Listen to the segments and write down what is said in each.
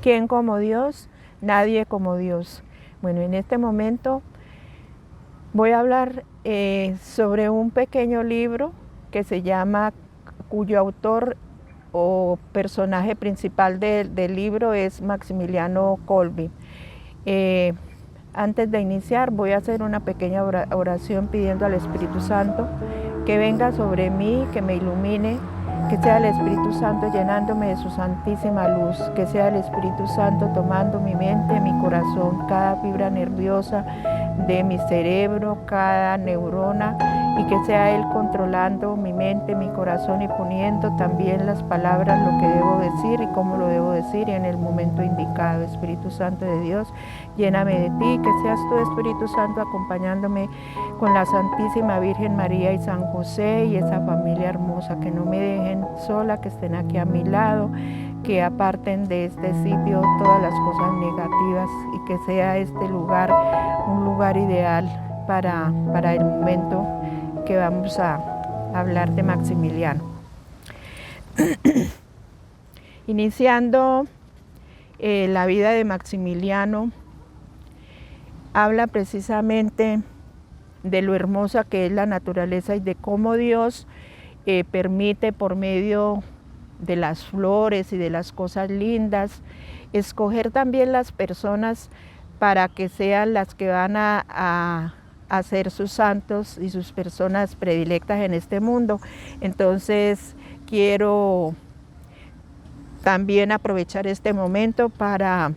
¿Quién como Dios? Nadie como Dios. Bueno, en este momento voy a hablar sobre un pequeño libro que se llama, cuyo autor o personaje principal del libro es Maximiliano Kolbe. Antes de iniciar voy a hacer una pequeña oración pidiendo al Espíritu Santo que venga sobre mí, que me ilumine, que sea el Espíritu Santo llenándome de su santísima luz, que sea el Espíritu Santo tomando mi mente, mi corazón, cada fibra nerviosa de mi cerebro, cada neurona, y que sea Él controlando mi mente, mi corazón y poniendo también las palabras, lo que debo decir y cómo lo debo decir y en el momento indicado. Espíritu Santo de Dios, lléname de ti, que seas tú, Espíritu Santo, acompañándome con la Santísima Virgen María y San José y esa familia hermosa, que no me dejen sola, que estén aquí a mi lado, que aparten de este sitio todas las cosas negativas y que sea este lugar un lugar ideal para el momento que vamos a hablar de Maximiliano. Iniciando la vida de Maximiliano, habla precisamente de lo hermosa que es la naturaleza y de cómo Dios permite por medio de las flores y de las cosas lindas escoger también las personas para que sean las que van a ser sus santos y sus personas predilectas en este mundo. Entonces quiero también aprovechar este momento para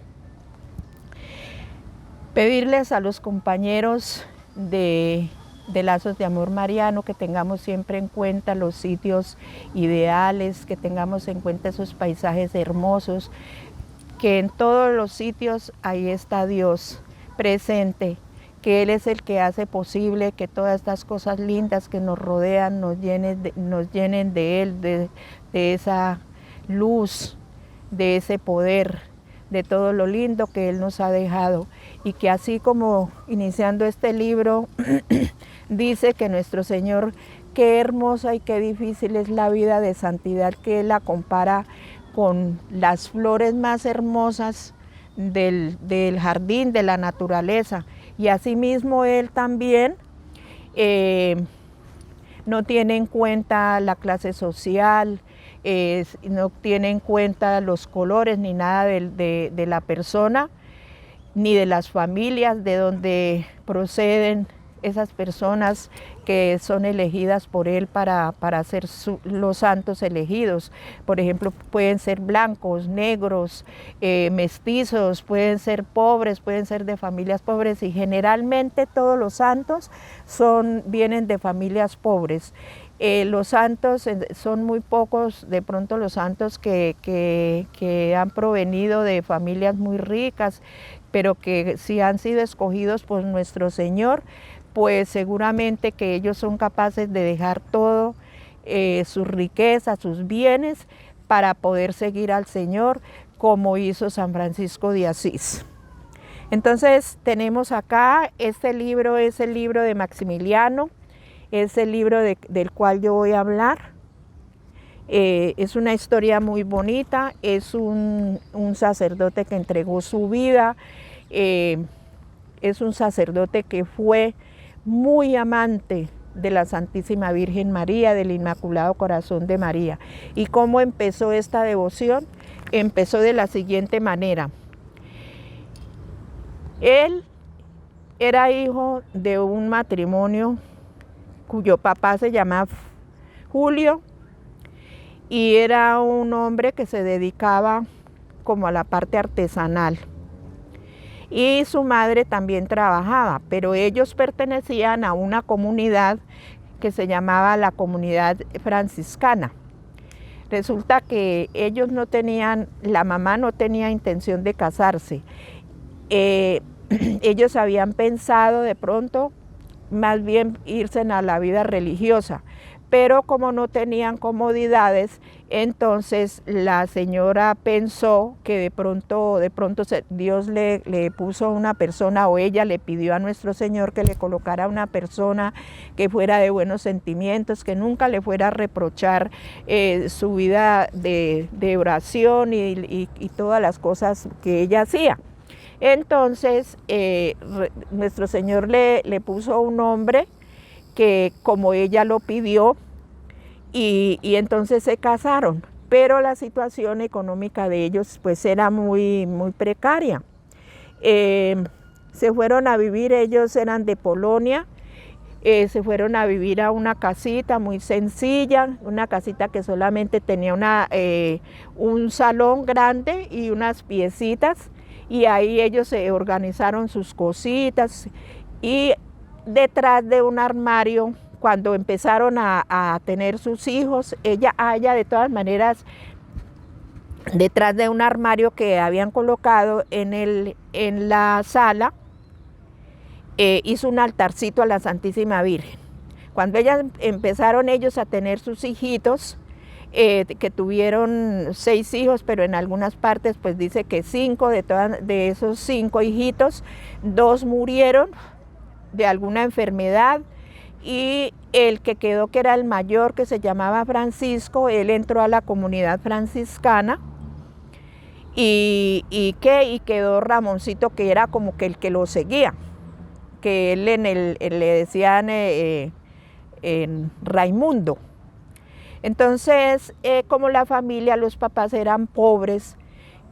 pedirles a los compañeros de Lazos de Amor Mariano que tengamos siempre en cuenta los sitios ideales, que tengamos en cuenta esos paisajes hermosos, que en todos los sitios ahí está Dios presente, que Él es el que hace posible que todas estas cosas lindas que nos rodean nos llenen de Él, de esa luz, de ese poder, de todo lo lindo que Él nos ha dejado. Y que así como iniciando este libro dice que nuestro Señor, qué hermosa y qué difícil es la vida de santidad, que Él la compara con las flores más hermosas del jardín, de la naturaleza. Y asimismo Él también no tiene en cuenta la clase social, no tiene en cuenta los colores ni nada de la persona, ni de las familias de donde proceden esas personas que son elegidas por Él para ser los santos elegidos. Por ejemplo, pueden ser blancos, negros, mestizos, pueden ser pobres, pueden ser de familias pobres, y generalmente todos los santos vienen de familias pobres. Los santos son muy pocos, de pronto los santos que han provenido de familias muy ricas, pero que si han sido escogidos por nuestro Señor, pues seguramente que ellos son capaces de dejar todo, sus riquezas, sus bienes, para poder seguir al Señor, como hizo San Francisco de Asís. Entonces tenemos acá, este libro es el libro de Maximiliano, es el libro del cual yo voy a hablar. Es una historia muy bonita, es un sacerdote que entregó su vida, es un sacerdote que fue muy amante de la Santísima Virgen María, del Inmaculado Corazón de María. ¿Y cómo empezó esta devoción? Empezó de la siguiente manera. Él era hijo de un matrimonio cuyo papá se llamaba Julio y era un hombre que se dedicaba como a la parte artesanal. Y su madre también trabajaba, pero ellos pertenecían a una comunidad que se llamaba la comunidad franciscana. Resulta que ellos no tenían, la mamá no tenía intención de casarse. Ellos habían pensado de pronto más bien irse a la vida religiosa, pero como no tenían comodidades, entonces la señora pensó que de pronto Dios le puso una persona, o ella le pidió a nuestro Señor que le colocara una persona que fuera de buenos sentimientos, que nunca le fuera a reprochar su vida de oración y todas las cosas que ella hacía. Entonces nuestro Señor le puso un hombre que como ella lo pidió, y entonces se casaron, pero la situación económica de ellos pues era muy precaria. Se fueron a vivir, ellos eran de Polonia, se fueron a vivir a una casita muy sencilla, una casita que solamente tenía un salón grande y unas piecitas, y ahí ellos se organizaron sus cositas, y detrás de un armario, cuando empezaron a tener sus hijos, ella de todas maneras, detrás de un armario que habían colocado en la sala, hizo un altarcito a la Santísima Virgen. Cuando empezaron ellos a tener sus hijitos, que tuvieron 6 hijos, pero en algunas partes pues dice que 5, de esos 5 hijitos, 2 murieron de alguna enfermedad, y el que quedó, que era el mayor, que se llamaba Francisco, él entró a la comunidad franciscana, y quedó Ramoncito, que era como que el que lo seguía, que él le decían Raimundo. Entonces, como la familia, los papás eran pobres,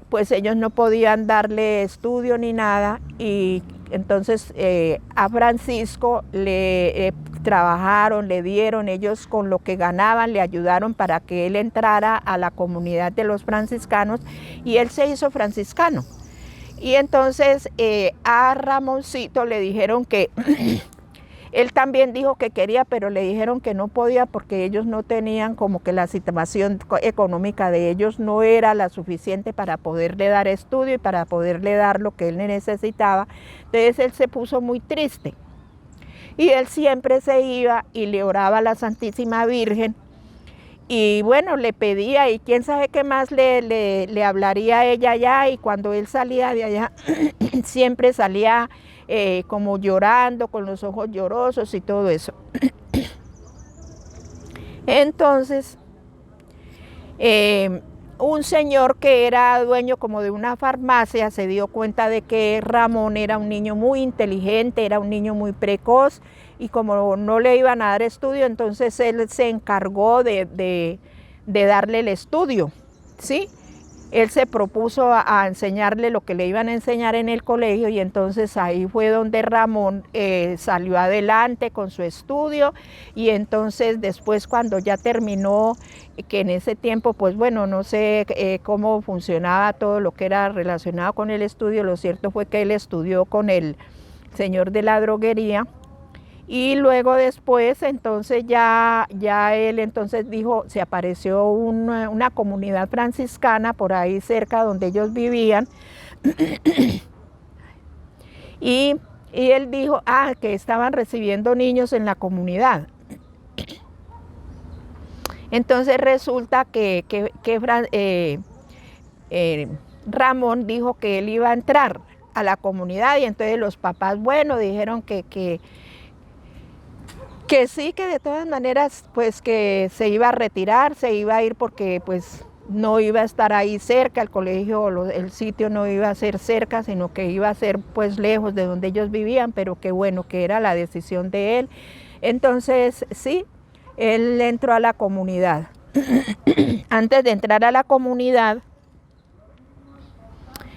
pues ellos no podían darle estudio ni nada, y entonces a Francisco le trabajaron, le dieron, ellos con lo que ganaban le ayudaron para que él entrara a la comunidad de los franciscanos, y él se hizo franciscano. Y entonces a Ramoncito le dijeron que él también dijo que quería, pero le dijeron que no podía porque ellos no tenían, como que la situación económica de ellos no era la suficiente para poderle dar estudio y para poderle dar lo que él necesitaba. Entonces él se puso muy triste. Y él siempre se iba y le oraba a la Santísima Virgen. Y bueno, le pedía, y quién sabe qué más le hablaría a ella allá, y cuando él salía de allá, siempre salía como llorando, con los ojos llorosos y todo eso. Entonces, un señor que era dueño como de una farmacia se dio cuenta de que Ramón era un niño muy inteligente, era un niño muy precoz, y como no le iban a dar estudio, entonces él se encargó de darle el estudio, ¿sí? Él se propuso a enseñarle lo que le iban a enseñar en el colegio, y entonces ahí fue donde Ramón salió adelante con su estudio. Y entonces después, cuando ya terminó, que en ese tiempo pues bueno, no sé cómo funcionaba todo lo que era relacionado con el estudio, lo cierto fue que él estudió con el señor de la droguería. Y luego después, entonces ya él entonces dijo, se apareció una comunidad franciscana por ahí cerca donde ellos vivían, y él dijo, que estaban recibiendo niños en la comunidad. Entonces resulta que Ramón dijo que él iba a entrar a la comunidad, y entonces los papás, bueno, dijeron que sí, que de todas maneras pues que se iba a retirar, se iba a ir, porque pues no iba a estar ahí cerca, el colegio, el sitio no iba a ser cerca, sino que iba a ser pues lejos de donde ellos vivían, pero que bueno, que era la decisión de él. Entonces sí, él entró a la comunidad. Antes de entrar a la comunidad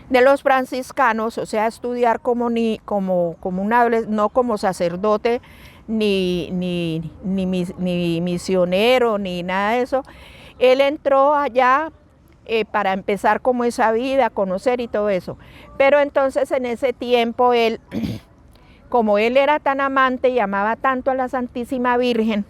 de los franciscanos, o sea, estudiar como no como sacerdote, ni misionero, ni nada de eso. Él entró allá para empezar como esa vida, conocer y todo eso. Pero entonces en ese tiempo él, como él era tan amante y amaba tanto a la Santísima Virgen,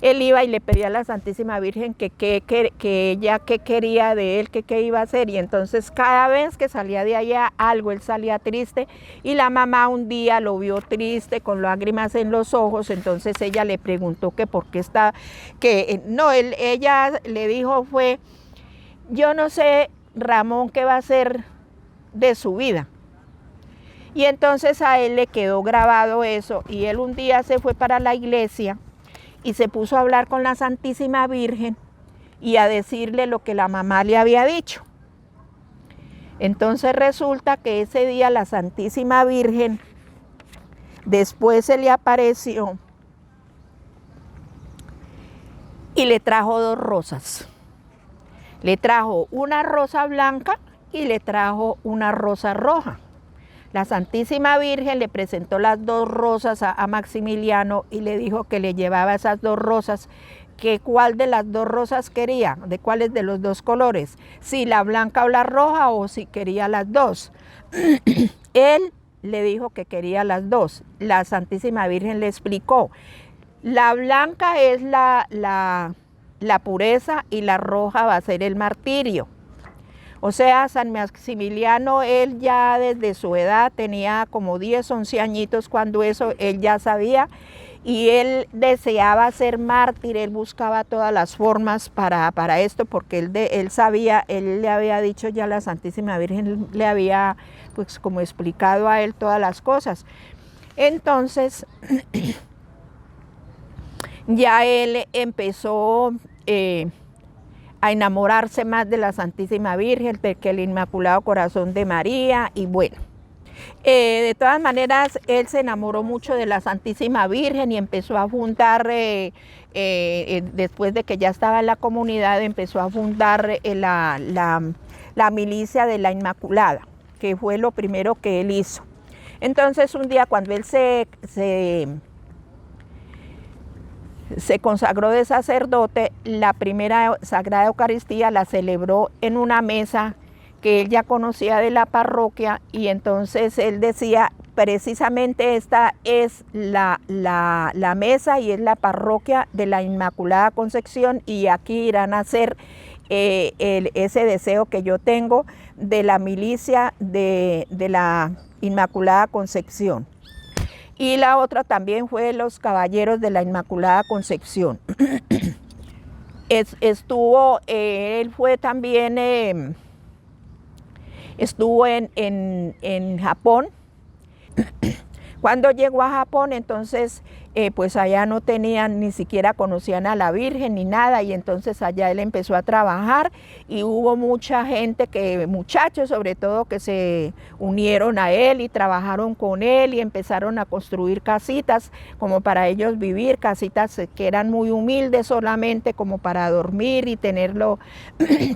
él iba y le pedía a la Santísima Virgen que ella qué quería de él, que qué iba a hacer. Y entonces cada vez que salía de allá algo, él salía triste. Y la mamá un día lo vio triste, con lágrimas en los ojos. Entonces ella le preguntó que por qué está, ella le dijo fue, yo no sé, Ramón, qué va a hacer de su vida. Y entonces a él le quedó grabado eso. Y él un día se fue para la iglesia y se puso a hablar con la Santísima Virgen y a decirle lo que la mamá le había dicho. Entonces resulta que ese día la Santísima Virgen después se le apareció y le trajo 2 rosas. Le trajo una rosa blanca y le trajo una rosa roja. La Santísima Virgen le presentó las 2 rosas a Maximiliano y le dijo que le llevaba esas 2 rosas, que cuál de las 2 rosas quería, de cuáles de los 2 colores, si la blanca o la roja o si quería las 2. Él le dijo que quería las 2. La Santísima Virgen le explicó, la blanca es la pureza y la roja va a ser el martirio. O sea, San Maximiliano, él ya desde su edad, tenía como 10, 11 añitos cuando eso, él ya sabía, y él deseaba ser mártir, él buscaba todas las formas para esto, porque él sabía, él le había dicho ya a la Santísima Virgen, le había pues como explicado a él todas las cosas. Entonces, ya él empezó a enamorarse más de la Santísima Virgen, que el Inmaculado Corazón de María, y bueno, de todas maneras, él se enamoró mucho de la Santísima Virgen y empezó a fundar, después de que ya estaba en la comunidad, empezó a fundar la milicia de la Inmaculada, que fue lo primero que él hizo. Entonces, un día cuando él se consagró de sacerdote, la primera Sagrada Eucaristía la celebró en una mesa que él ya conocía de la parroquia, y entonces él decía, precisamente esta es la mesa y es la parroquia de la Inmaculada Concepción, y aquí irán a hacer ese deseo que yo tengo de la milicia de la Inmaculada Concepción. Y la otra también fue los Caballeros de la Inmaculada Concepción. Él fue también, estuvo en Japón. Cuando llegó a Japón, entonces, pues allá no tenían, ni siquiera conocían a la Virgen ni nada, y entonces allá él empezó a trabajar, y hubo mucha gente, muchachos sobre todo, que se unieron a él y trabajaron con él y empezaron a construir casitas como para ellos vivir, casitas que eran muy humildes, solamente como para dormir y tenerlo,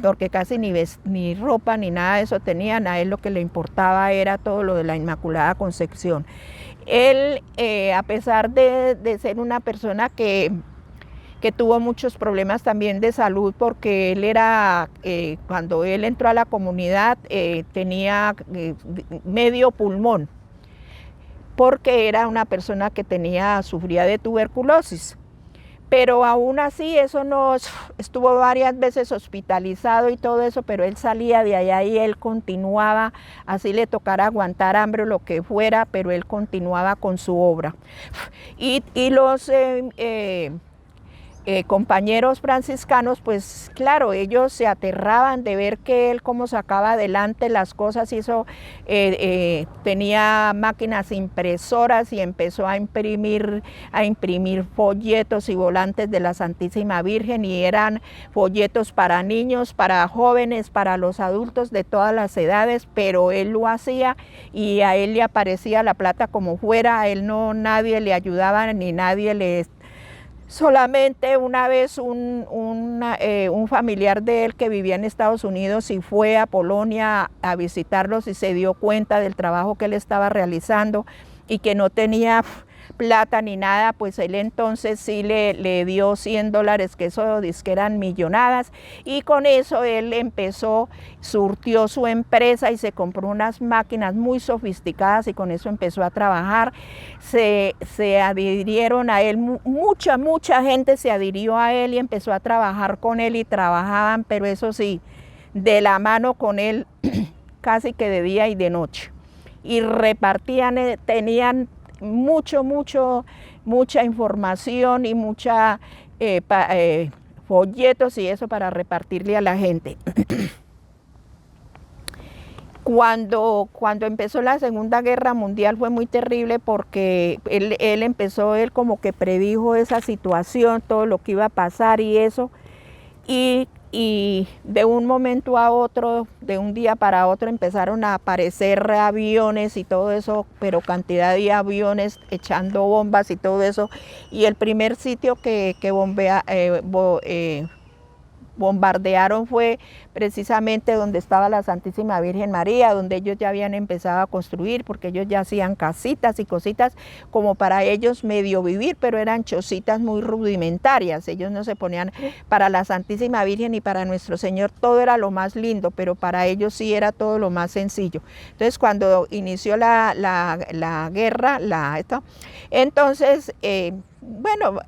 porque casi ni ropa ni nada de eso tenían. A él lo que le importaba era todo lo de la Inmaculada Concepción. Él, a pesar de ser una persona que tuvo muchos problemas también de salud, porque él era, cuando él entró a la comunidad, tenía medio pulmón, porque era una persona que sufría de tuberculosis. Pero aún así, estuvo varias veces hospitalizado y todo eso, pero él salía de allá y él continuaba, así le tocara aguantar hambre o lo que fuera, pero él continuaba con su obra. Y los compañeros franciscanos, pues claro, ellos se aterraban de ver que él cómo sacaba adelante las cosas. Tenía máquinas impresoras y empezó a imprimir folletos y volantes de la Santísima Virgen, y eran folletos para niños, para jóvenes, para los adultos de todas las edades, pero él lo hacía y a él le aparecía la plata como fuera. A él nadie le ayudaba ni nadie le... Solamente una vez un familiar de él que vivía en Estados Unidos y fue a Polonia a visitarlos y se dio cuenta del trabajo que él estaba realizando y que no tenía plata ni nada, pues él entonces sí le dio $100, que eso dice que eran millonadas, y con eso él empezó, surtió su empresa y se compró unas máquinas muy sofisticadas y con eso empezó a trabajar. Se adhirieron a él, mucha gente se adhirió a él y empezó a trabajar con él y trabajaban, pero eso sí, de la mano con él casi que de día y de noche. Y repartían, tenían mucha información y folletos y eso para repartirle a la gente. Cuando empezó la Segunda Guerra Mundial fue muy terrible porque él como que predijo esa situación, todo lo que iba a pasar y eso, y de un momento a otro, de un día para otro, empezaron a aparecer aviones y todo eso, pero cantidad de aviones echando bombas y todo eso, y el primer sitio que bombardearon fue precisamente donde estaba la Santísima Virgen María, donde ellos ya habían empezado a construir, porque ellos ya hacían casitas y cositas como para ellos medio vivir, pero eran chocitas muy rudimentarias. Ellos no se ponían para la Santísima Virgen y para nuestro Señor, todo era lo más lindo, pero para ellos sí era todo lo más sencillo. Entonces cuando inició la guerra, entonces bueno,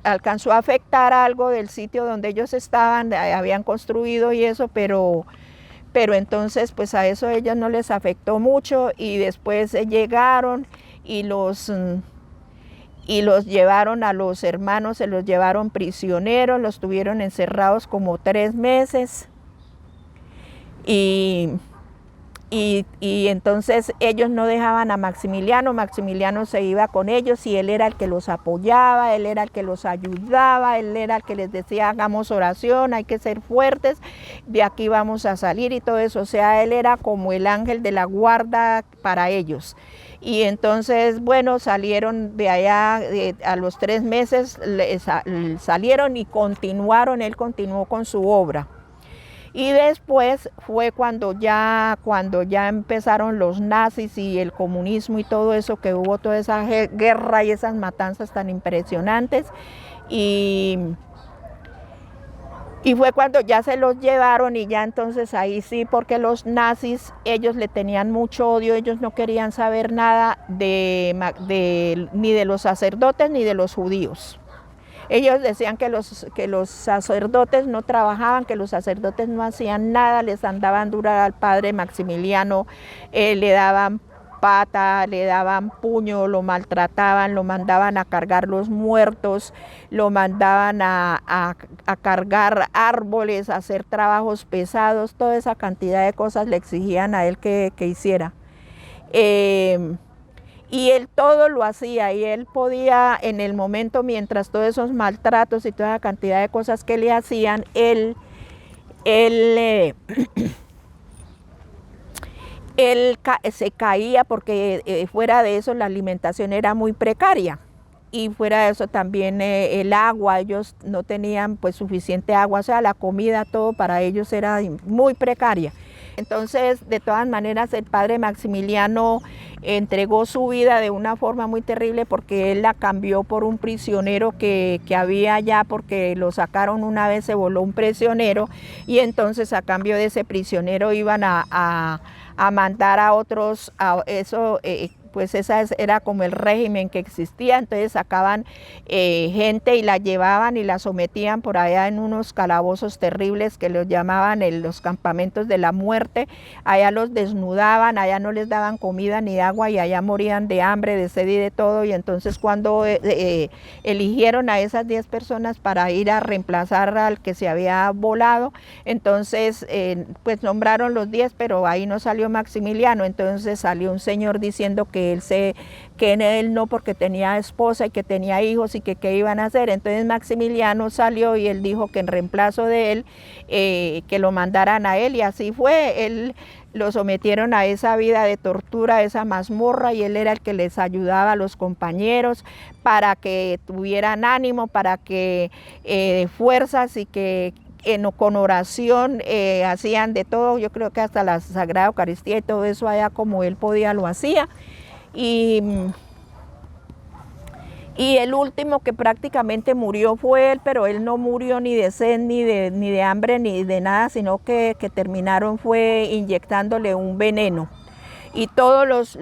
alcanzó a afectar algo del sitio donde ellos estaban, habían construido y eso, pero entonces pues a eso a ellos no les afectó mucho, y después llegaron y los llevaron a los hermanos, se los llevaron prisioneros, los tuvieron encerrados como 3 meses y entonces ellos no dejaban a Maximiliano. Maximiliano se iba con ellos y él era el que los apoyaba, él era el que los ayudaba, él era el que les decía hagamos oración, hay que ser fuertes, de aquí vamos a salir y todo eso. O sea, él era como el ángel de la guarda para ellos. Y entonces, bueno, salieron de allá, a los 3 meses salieron y continuaron, él continuó con su obra. Y después fue cuando ya empezaron los nazis y el comunismo y todo eso, que hubo toda esa guerra y esas matanzas tan impresionantes. Y fue cuando ya se los llevaron, y ya entonces ahí sí, porque los nazis, ellos le tenían mucho odio, ellos no querían saber nada ni de los sacerdotes ni de los judíos. Ellos decían que los sacerdotes no trabajaban, que los sacerdotes no hacían nada, les andaban dura al padre Maximiliano, le daban pata, le daban puño, lo maltrataban, lo mandaban a cargar los muertos, lo mandaban a cargar árboles, a hacer trabajos pesados, toda esa cantidad de cosas le exigían a él que hiciera. Y él todo lo hacía, y él podía, en el momento, mientras todos esos maltratos y toda la cantidad de cosas que le hacían, él se caía, porque fuera de eso la alimentación era muy precaria. Y fuera de eso también el agua, ellos no tenían pues suficiente agua, o sea, la comida, todo para ellos era muy precaria. Entonces, de todas maneras, el padre Maximiliano entregó su vida de una forma muy terrible, porque él la cambió por un prisionero que había allá, porque lo sacaron una vez, se voló un prisionero, y entonces a cambio de ese prisionero iban a mandar a otros, pues esa era como el régimen que existía. Entonces sacaban gente y la llevaban y la sometían por allá en unos calabozos terribles que los llamaban los campamentos de la muerte. Allá los desnudaban, allá no les daban comida ni agua, y allá morían de hambre, de sed y de todo. Y entonces cuando eligieron a esas 10 personas para ir a reemplazar al que se había volado, entonces pues nombraron los 10, pero ahí no salió Maximiliano. Entonces salió un señor diciendo que él no, porque tenía esposa y que tenía hijos, y que qué iban a hacer. Entonces Maximiliano salió y él dijo que en reemplazo de él, que lo mandaran a él, y así fue. Él lo sometieron a esa vida de tortura, a esa mazmorra, y él era el que les ayudaba a los compañeros para que tuvieran ánimo, para que fuerzas, y que con oración hacían de todo. Yo creo que hasta la Sagrada Eucaristía y todo eso allá, como él podía, lo hacía. Y Y el último que prácticamente murió fue él, pero él no murió ni de sed, ni de hambre, ni de nada, sino que terminaron fue inyectándole un veneno. Y todos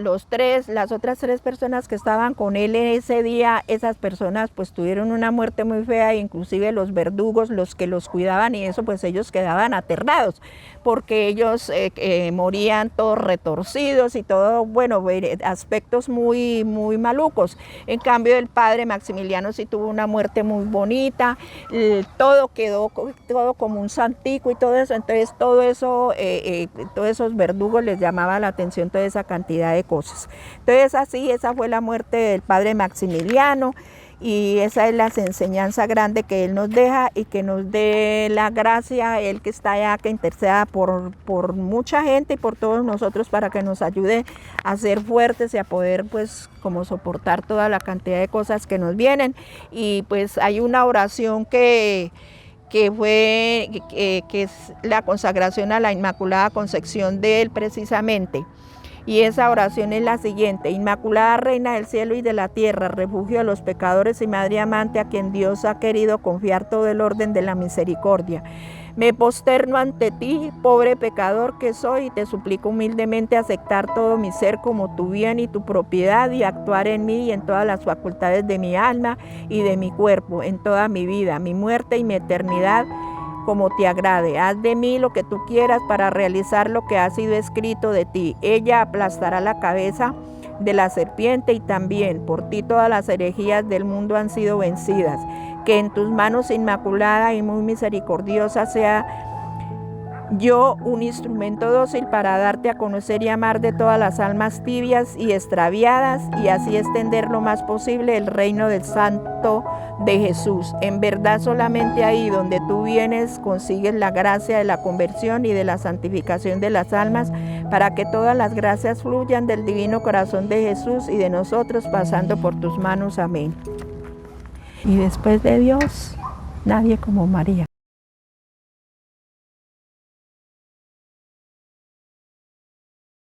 las otras tres personas que estaban con él ese día, esas personas pues tuvieron una muerte muy fea, inclusive los verdugos, los que los cuidaban y eso, pues ellos quedaban aterrados, porque ellos morían todos retorcidos y todo, bueno, aspectos muy malucos. En cambio el padre Maximiliano sí tuvo una muerte muy bonita, todo quedó todo como un santico y todo eso, entonces todo eso, todos esos verdugos les llamaba la atención toda esa cantidad de cosas. Entonces así, esa fue la muerte del padre Maximiliano y esa es la enseñanza grande que él nos deja y que nos dé la gracia, él que está allá, que interceda por mucha gente y por todos nosotros para que nos ayude a ser fuertes y a poder pues como soportar toda la cantidad de cosas que nos vienen. Y pues hay una oración que es la consagración a la Inmaculada Concepción de él precisamente. Y esa oración es la siguiente: Inmaculada Reina del cielo y de la tierra, refugio de los pecadores y madre amante a quien Dios ha querido confiar todo el orden de la misericordia. Me posterno ante ti, pobre pecador que soy, y te suplico humildemente aceptar todo mi ser como tu bien y tu propiedad y actuar en mí y en todas las facultades de mi alma y de mi cuerpo, en toda mi vida, mi muerte y mi eternidad, como te agrade. Haz de mí lo que tú quieras para realizar lo que ha sido escrito de ti. Ella aplastará la cabeza de la serpiente y también por ti todas las herejías del mundo han sido vencidas. Que en tus manos, inmaculada y muy misericordiosa, sea yo un instrumento dócil para darte a conocer y amar de todas las almas tibias y extraviadas y así extender lo más posible el reino del Santo de Jesús. En verdad solamente ahí donde tú vienes consigues la gracia de la conversión y de la santificación de las almas para que todas las gracias fluyan del divino corazón de Jesús y de nosotros pasando por tus manos. Amén. Y después de Dios, nadie como María.